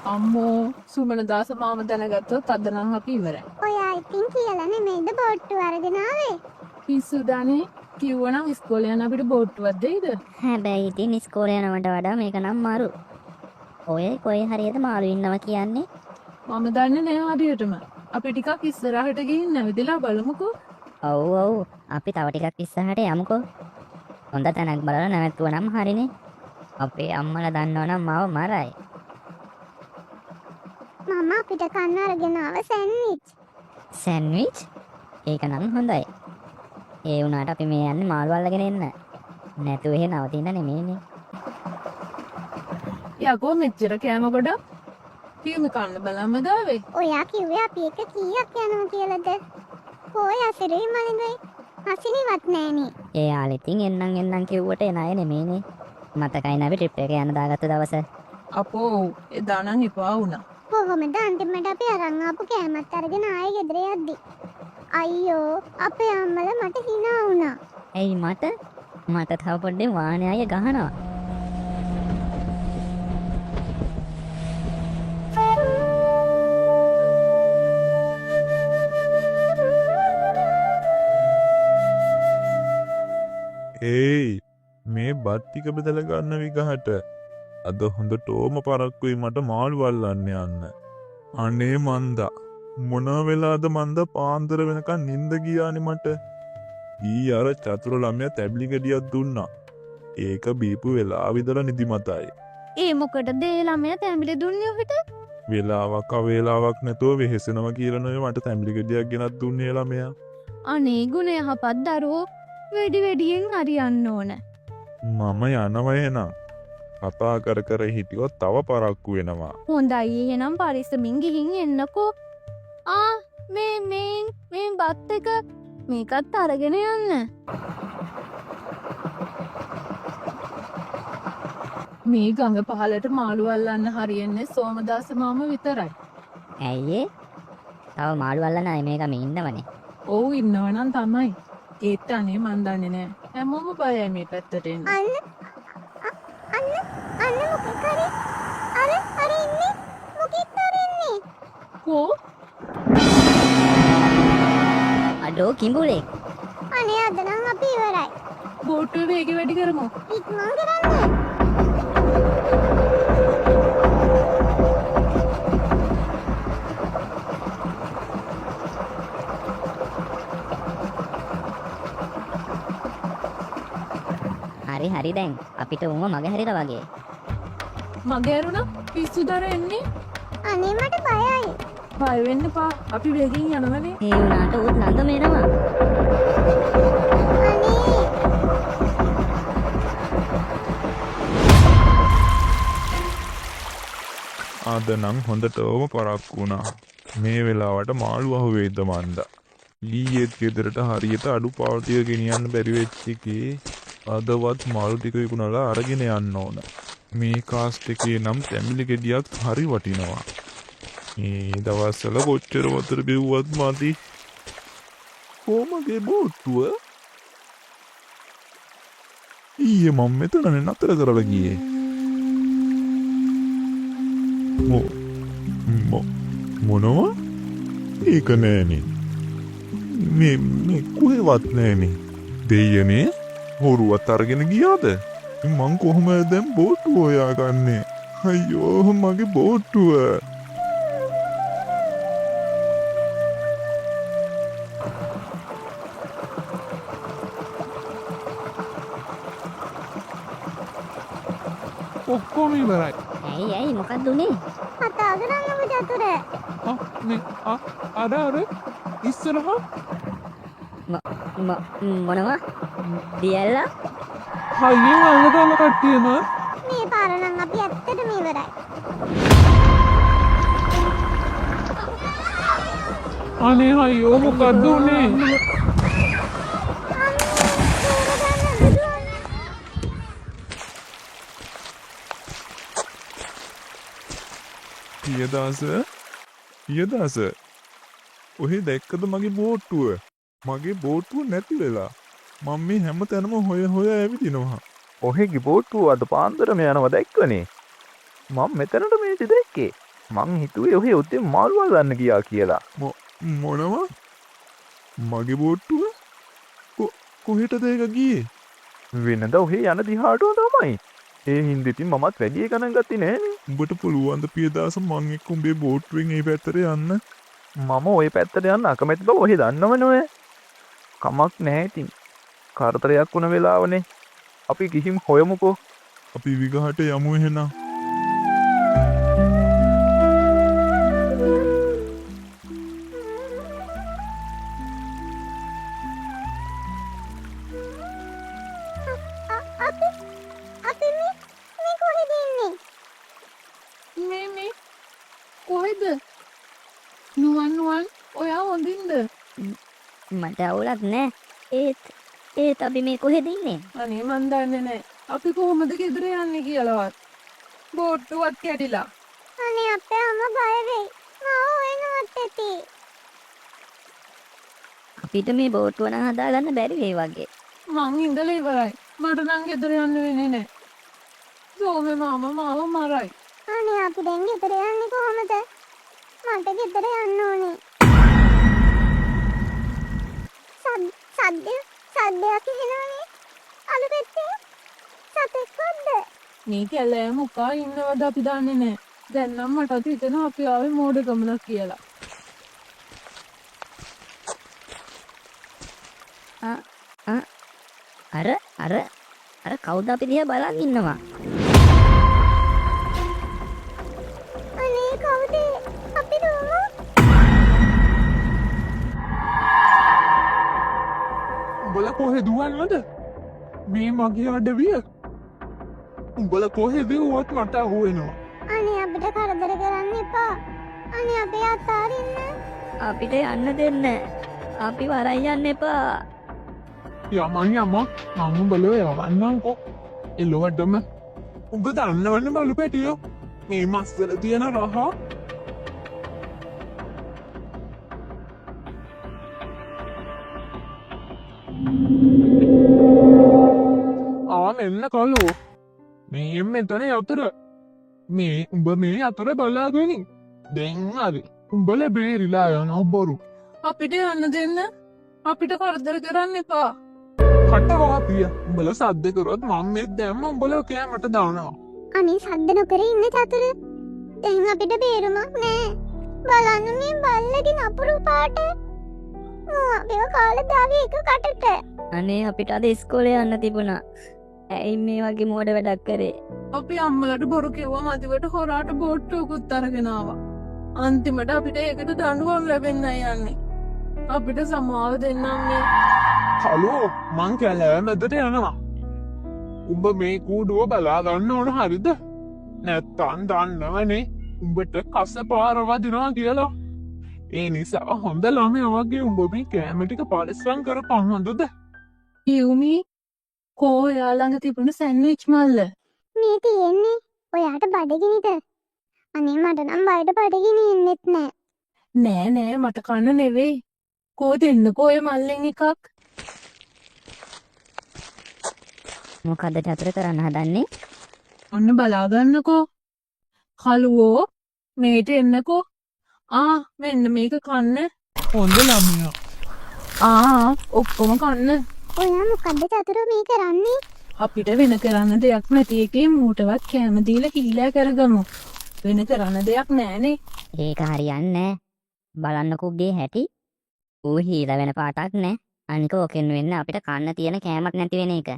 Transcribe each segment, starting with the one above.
අම්මෝ සුමන දාස මාම දැනගත්තොත් අද නම් අපි ඉවරයි. ඔයා ඉතින් කියලා නෙමෙයිද බෝට්ටු අරගෙන ආවේ? පිස්සුදානේ කිව්වනම් ඉස්කෝලේ යන අපිට බෝට්ටුවක් දෙයිද? හැබැයි ඉතින් ඉස්කෝලේ යනවට වඩා මේක නම් මාරු. ඔය කොයි හරියද මාළු ඉන්නවා කියන්නේ? මම දන්නේ නෑ හරියටම. අපි ටිකක් ඉස්සරහට ගිහින් නැවතිලා බලමුකෝ. ඔව් ඔව් අපි තව ටිකක් ඉස්සරහට යමුකෝ. හොඳ තැනක් බලලා නැවතුවා නම් හරිනේ. අපේ අම්මලා දන්නවනම් මාව මරයි. මම අපිට කන්න අරගෙන ආව සෑන්ඩ්විච්. සෑන්ඩ්විච්? ඒක නම් හොඳයි. ඒ වුණාට අපි මේ යන්නේ මාළු අල්ලගෙන එන්න. නැතුව එහෙ නවතින්න නෙමෙයිනේ. යකෝ මෙච්චර කෑම ගොඩක් පියුම කන්න බලන්න ගාවේ. ඔයා කිව්වේ අපි එක කීයක් යනවා කියලාද? කොයි අසිරේ මනින්දයි? අසිනිවත් නෑනේ. ඒ යාළෙතින් එන්නම් කිව්වට එන අය නෙමෙයිනේ. මතකයි නේද ට්‍රිප් එක යන දාගත්ත දවස. අපෝ එදා නම් එපා වුණා. කොහොමද අන්තිමට අපි අරන් ආපු කෑමත් අරගෙන ආයේ ගෙදර යද්දි? අයියෝ අපේ අම්මලා මට hina වුණා. ඇයි මට තව පොඩ්ඩෙන් වාහනේ අය ගහනවා. ඒයි මේ බත් ටික බෙදලා ගන්න විගහට. අද හොඳටම පරක්කුයි මට මාළු අල්ලන්න යන්න. අනේ මන්දා මොන වෙලාද මන්දා පාන්දර වෙනකන් නිින්ද ගියානේ මට. ඊ අර චතුර ළමයා තැබ්ලි ගෙඩියක් දුන්නා. ඒක බීපු වෙලාව විතර නිදිමතයි. ඒ මොකටද ඒ ළමයා තැඹිලි දුන්නේ ඔබට? වෙලාවක් අවේලාවක් නැතුව වෙහෙසෙනවා කියලා නෙවෙයි මට තැඹිලි ගෙඩියක් ගෙනත් දුන්නේ ළමයා. අනේ ගුණ යහපත් දරුවෝ වැඩියෙන් හරියන්න ඕන. මම යනවා එහෙනම්. කතා කර කර හිටියොත් තව පරක්කු වෙනවා. හොඳයි එහෙනම් පරිස්සමින් ගිහින් එන්නකෝ. මේ බත් එක මේකත් අරගෙන යන්න. මේ ගඟ පහලට මාළු අල්ලන්න හරියන්නේ සෝමදාස මාම විතරයි. ඇයි ඒ? තව මාළු අල්ලන අය මේ ගමේ ඉන්නවනේ. ඔව් ඉන්නවනම් තමයි. ඒත් අනේ මන් දන්නේ නෑ. හැමෝම බයයි මේ පැත්තට එන්න. අන්න මොකක් හරි අර ඉන්නේ මොකෙක්ද ඉන්නේ? කෝ අඩෝ කිඹුලේ. අනේ අද නම් අපි ඉවරයි. බෝට්ටුවේ වේගය වැඩි කරමු. ඉක්මන් කරන්න. හරි දැන් අපිට උම මග හැරිලා වගේ. මගේ අරුණා පිස්සුදර එන්නේ. අනේ මට බයයි. බය වෙන්න එපා. අපි වේගෙන් යනවනේ. ඒ වුණාට උත් ළඟම එනවා. අනේ අද නම් හොඳටම පරක්කු වුණා. මේ වෙලාවට මාළු අහුවේද මන්දා. ඊයේත් ගෙදරට හරියට අඩු පාවතිය ගෙනියන්න බැරි වෙච්ච එකේ අදවත් මාළු ටික විකුණලා අරගෙන යන්න ඕන. මේ කාස්ට් එකේ නම් තැඹිලි ගෙඩියක් හරි වටිනවා. මේ දවස්වල කොච්චර වතුර බිව්වත් මදි. කොමගේ බෝට්ටුව? ඊයේ මම මෙතනනේ නතර කරලා ගියේ. මොනවා? ඒක නෑනේ. මේ කොහෙවත් නෑනේ. දෙයියනේ හොරුවත් අරගෙන ගියාද? මං කොහොමද දැන් බෝට්ටුව හොයාගන්නේ? අයියෝ මගේ බෝට්ටුව. ඔක්කොම ඉවරයි. ඇයි මොකක්ද උනේ? කතා කරන්නම චතුර. මේ අර ඉස්සරහා මොනවා? දියල්ලා? හයියෙන් අල්ලගම කට්ටියම මේ පාර නම් අපි ඇත්තටම ඉවරයි. අනේ හයියෝ මොකක්ද උනේ? පියදාස ඔහේ දැක්කද මගේ බෝට්ටුව? මගේ බෝට්ටුව නැති වෙලා. මම මේ හැම තැනම හොය ඇවිදිනවා. ඔහෙගේ බෝට්ටුව අද පාන්දරම යනවා දැක්කනේ. මම මෙතනට මේටි දැක්කේ. මං හිතුවේ ඔහේ උත්තේ මාළුවා ගන්න ගියා කියලා. මොනවා? මගේ බෝට්ටුව? කොහෙටද ඒක ගියේ? වෙනද ඔහේ යන දිහාටම තමයි. ඒ හින්දා ඉතින් මමත් වැඩි ගණන් ගත්තේ නෑනේ. උඹට පුළුවන් ද පියදාස මං එක්ක උඹේ බෝට්ටුවෙන් ඒ පැත්තට යන්න? මම ওই පැත්තට යන්න අකමැති බව ඔහේ දන්නවනේ ඔය. කමක් නැහැ ඉතින්. කරදරයක් වුණ වෙලාවනේ. අපි ගිහින් හොයමුකෝ. අපි විගහට යමු එහෙනම්. අපි මේ කොහෙද ඉන්නේ? මේ කොහෙද? නුවන් ඔයා හොඳින්ද? මට අවුලක් නෑ. ඒත් අපි මේ කොහෙද ඉන්නේ? අනේ මන් දන්නේ නැහැ. අපි කොහොමද ගෙදර යන්නේ කියලාවත්. බෝට්ටුවත් කැඩිලා. අනේ අපේ අම්මා බය වෙයි. මාව හොයනවත් ඇති. අපිට මේ බෝට්ටුව නම් හදාගන්න බැරි වෙයි වගේ. මං ඉඳලා ඉවරයි. මට නම් ගෙදර යන්න වෙන්නේ නැහැ. සෝමේ මාමා මාව මරයි. අනේ අපි දැන් ගෙදර යන්නේ කොහොමද? මට ගෙදර යන්න ඕනේ. සද්දයක් එනවනේ. අලු පැත්තේ සතෙක්ද? මේ කැලෑ මුකා ඉන්නවද අපි දන්නේ නැහැ. දැන් නම් මටත් හිතෙනවා අපි ආවේ මෝඩකමක් කියලා. අර කවුද අපි දිහා බලන් ඉන්නවා? අනේ කවුද? අපි දුවමු. උඹලා කොහෙ දුවන්නද? මේ මගේ අඩවිය. උඹලා කොහෙ දුවුවත් මට අහුවෙනවා. අනේ අපිට කරදර කරන්න එපා. අනේ අපේ අතාරින්න. අපිට යන්න දෙන්න. අපි වරන් යන්න එපා. යමන් මම උඹලව යවන්නම්කෝ. එලොවටම උඹ දන්නවන්න බලු පැටියෝ. මේ මස්වල තියෙන රහ. මෙන්න කලෝ. මේ මෙතන යතර. මේ උඹ මේ අතර බලාගෙන. දැන් හරි. උඹල බේරිලා යනවා බොරු. අපිට යන්න දෙන්න. අපිට කරදර කරන්න එපා. කට වාපිය. උඹල සද්ද කරොත් මම මේ දැම්ම උඹල කෑමට දානවා. අනේ සද්ද නොකර ඉන්න චතුර. දැන් අපිට බේරුමක් නෑ. බලන්න මේ බල්ලගේ නපුරු පාට. අපේ කාලේ දාවේ එක කටට. අනේ අපිට අද ඉස්කෝලේ යන්න තිබුණා. ඇයි මේ වගේ මෝඩ වැඩක් කරේ? අපි අම්මලට බොරු කිව්වා මදිවට හොරාට බෝට්ටුවකුත් අරගෙන ආවා. අන්තිමට අපිට ඒකට දඬුවම් ලැබෙන්නයි යන්නේ. අපිට සමාව දෙන්නම් මේ. හලෝ මං කැලෑ මැදට යනවා. උඹ මේ කූඩුව බලා ගන්න ඕන හරිද? නැත්තම් දන්නවනේ උඹට කස පාර වදිනවා කියලා. ඒ නිසා හොඳ ළමයා වගේ උඹ මේ කෑම ටික පරිස්සම් කරපන් හොඳද? යුමි කෝ එයා ළඟ තිබුණ සෑන්ඩ්විච් මල්ල. මේ තියෙන්නේ ඔයාට බඩගිනිද? අනේ මට නම් බඩට බඩගිනි ඉන්නෙත් නෑ. නෑ මට කන්න නෙවෙයි. කෝ දෙන්නකෝ ඔය මල්ලෙන් එකක්. මොකද්ද චතුර කරන්න හදන්නේ? ඔන්න බලාගන්නකෝ. කළුවෝ මේට එන්නකෝ. මෙන්න මේක කන්න. හොඳ ළමයා. ඔක්කොම කන්න. ඔයා මොකද්ද චතුර මේ කරන්නේ? අපිට වෙන කරන්න දෙයක් නැති එකේ මූටවත් කැම දීලා හීලෑ කරගමු. වෙන කරන්න දෙයක් නෑනේ. ඒක හරියන්නේ නෑ. බලන්නකෝ උගේ හැටි. ඌ හීලා වෙන පාටක් නෑ. අනික ඕකෙන් වෙන්න අපිට කන්න තියෙන කෑමක් නැති වෙන එක.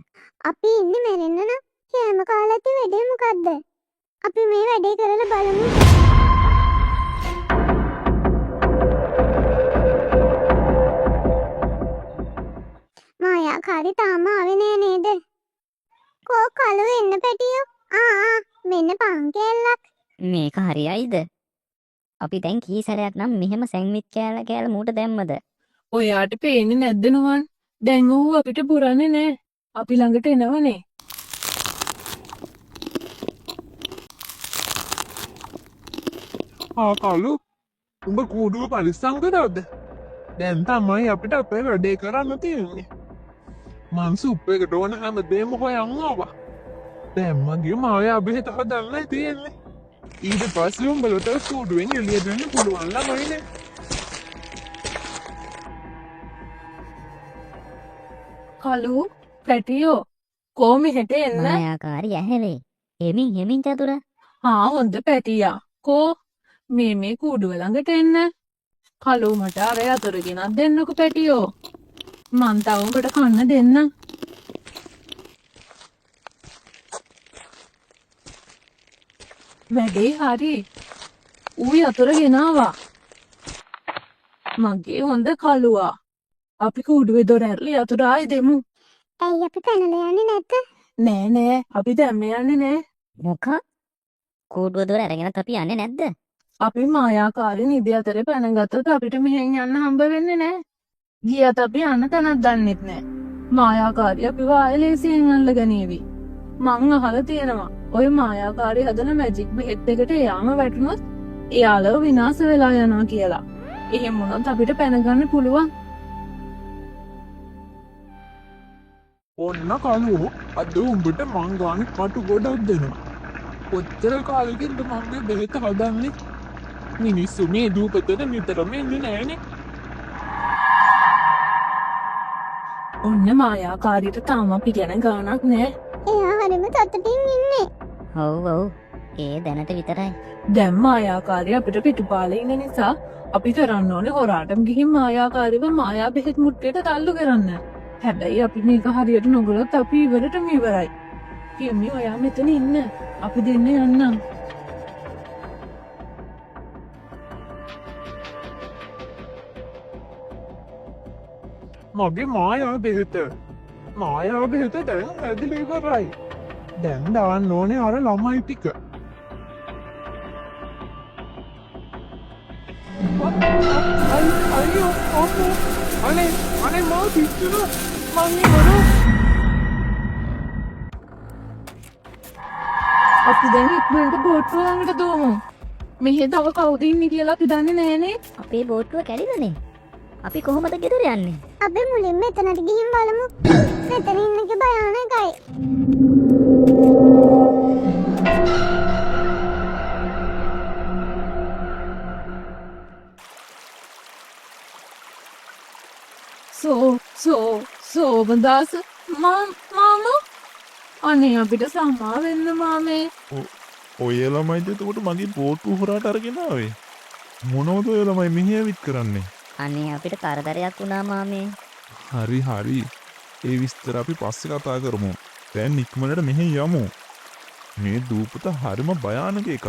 අපි ඉන්නේ මැරෙන්න නම් කෑම කාලා ඇති වැඩේ මොකද්ද? අපි මේ වැඩේ කරලා බලමු. මායා කාරි තාම ආවේ නෑ නේද? කෝ කලු එන්න පැටියෝ. මෙන්න පංකෙල්ලක්. මේක හරියයිද? අපි දැන් කී සැරයක් නම් මෙහෙම සෑන්ඩ්විච් කෑල්ල මූට දැම්මද? ඔයාට පේන්නේ නැද්ද නුවන්? දැන් ඌ අපිට පුරන්නේ නෑ. අපි ළඟට එනවනේ. කලු උඹ කූඩුව පරිස්සම් කරවද? දැන් තමයි අපිට අපේ වැඩේ කරන්න තියෙන්නේ. මං සුප් එකට ඕන හැමදේම හොයන් ආවා. දැන් මගේ මායා බෙහෙත හදන්නයි තියෙන්නේ. ඊට පස්සේ උඹලට කූඩුවෙන් එළියට එන්න පුළුවන් ළමයිනේ. කලු පැටියෝ කොහොම හෙට එන්න මායාකාරී ඇහැලේ. හෙමින් චතුර. හා හොඳ පැටියා කෝ මේ කූඩුව ළඟට එන්න කලු මට අර යතුරු ගෙනත් දෙන්නකෝ පැටියෝ මං තව උඹට කන්න දෙන්නම් වැඩේ හරි ඌ යතුර ගෙනාවා මගේ හොඳ කලුවා අපි කූඩුවේ දොර ඇරලා යතුර ආයි දෙමු ඇයි අපි පැනලා යන්නේ නැද්ද? නෑ අපි දැම්ම යන්නේ නෑ මොකක්? කූඩුව දොර අරගෙන අපි යන්නේ නැද්ද? අපි මායාකාරී නිදි අතරේ පැනගත්තොත් අපිට මෙහෙන් යන්න හම්බ වෙන්නේ නෑ. ගියත් අපි යන්න තැනක් දන්නෙත් නෑ. මායාකාරී අපිව ආයෙලේසියෙන් අල්ලගනීවි. මං අහලා තියෙනවා. ඔය මායාකාරී හදන මැජික් බෙහෙත් එකට යාම වැටුනොත් එයාලව විනාශ වෙලා යනවා කියලා. එහෙම වුණොත් අපිට පැනගන්න පුළුවන්. ඔන්න කලු අද උඹට මං ගානේ කටු ගොඩක් දෙනවා. කොච්චර කාලෙකින්ද මම මේ බෙහෙත හදන්නේ? මිනිස්සු මේ දූපතට නිතරම එන්නේ නෑනේ. ඔන්න මායාකාරීට තාම අපි ගැන ගාණක් නෑ. එයා හරිම සතුටින් ඉන්නේ. ඔව්. ඒ දැනට විතරයි. දැන් මායාකාරී අපිට පිටුපාලේ ඉන්න නිසා අපි කරන්න ඕනේ හොරාටම ගිහින් මායාකාරීව මායා බෙහෙත් මුට්ටියට තල්ලු කරන්න. හැබැයි අපි මේක හරියට නොකළොත් අපි ඉවරටම ඉවරයි. කියමි ඔයා මෙතන ඉන්න. අපි දෙන්න යන්නම්. මගේ මායාව බෙහෙත දැන් ඇදිලා ඉවරයි. දැන් දාන්න ඕනේ අර ළමයි ටික. අයියෝ අම්මෝ අනේ මා පිච්චුණා. මං ඉවරයි. අපි දැන් ඉක්මනට බෝට්ටුව ළඟට දුවමු. මෙහෙ තව කවුද ඉන්නේ කියලා අපි දන්නේ නෑනේ. අපේ බෝට්ටුව කැඩිලානේ. අපි කොහොමද ගෙදර යන්නේ? අපි මුලින්ම එතනට ගිහින් බලමු. මෙතන ඉන්න එක භයානකයි. සෝබදාස මාමා අනේ අපිට සමා වෙන්න මාමේ. ඔය ළමයිද එතකොට මගේ බෝට්ටුව හොරාට අරගෙන ආවේ? මොනවද ඔය ළමයි මෙහෙ ඇවිත් කරන්නේ? අනේ අපිට කරදරයක් වුණා මාමේ. හරි. ඒ විස්තර අපි පස්සේ කතා කරමු. දැන් ඉක්මනට මෙහෙ යමු. මේ දූපත හරිම භයානක එකක්.